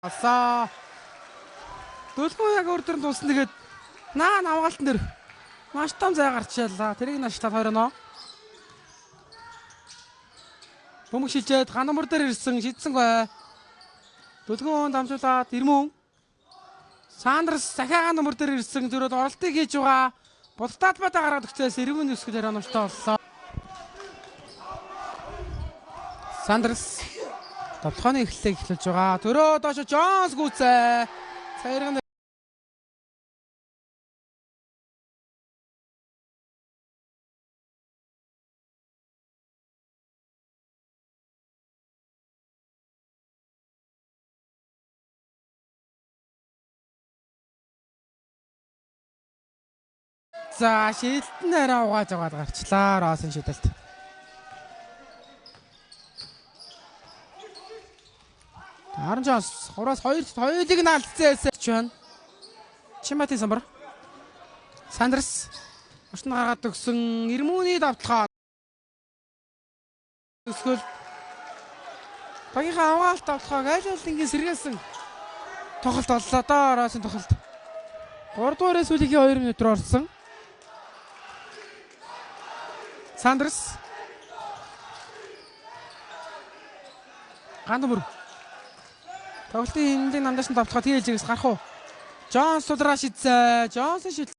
Асаа. Дөлгөө яг өөр төрөнд тулсан тэгээд хамгаалтан дээр маш том зай гарчаалаа. Тэрийг наштал хорионоо. Бөмбөг шилжээд ганамбар дээр ирсэн шидсэн бай. Дөлгөө дамжуулаад ирмэн. Сандрас дахиад ганамбар дээр ирсэн зөрөөд оролтыг хийж байгаа. Бултаад бата гараад өгчээс ирмэн өсгөл хариономжтой болсон. Сандрас тоглооны эхлэлийг эхлүүлж байгаа. Төрөө доош Джонс гүцээ. Цаярган за шилтэн арай угааж аваад гарчлаа. Росын шидэлт. Аран Джонс хураас хоёрыг нь алдцсан байна. Чимати самбар. Сандрас орчин гаргаад өгсөн Ирмүний давталгаа. Өсгөл багийнхаа аваалт давталгааг аль-алингийн сэргээсэн тоглолт боллоо доо. Росын тоглолт. 3 дугаар сүүлийн 2 минут руу орсон. Сандрас Гандамөр тоглолтын хэмнэлийг намдаас нь давталгаа тэлжээс гарах уу? Джонс удраа шидсэн. Джонсын шилт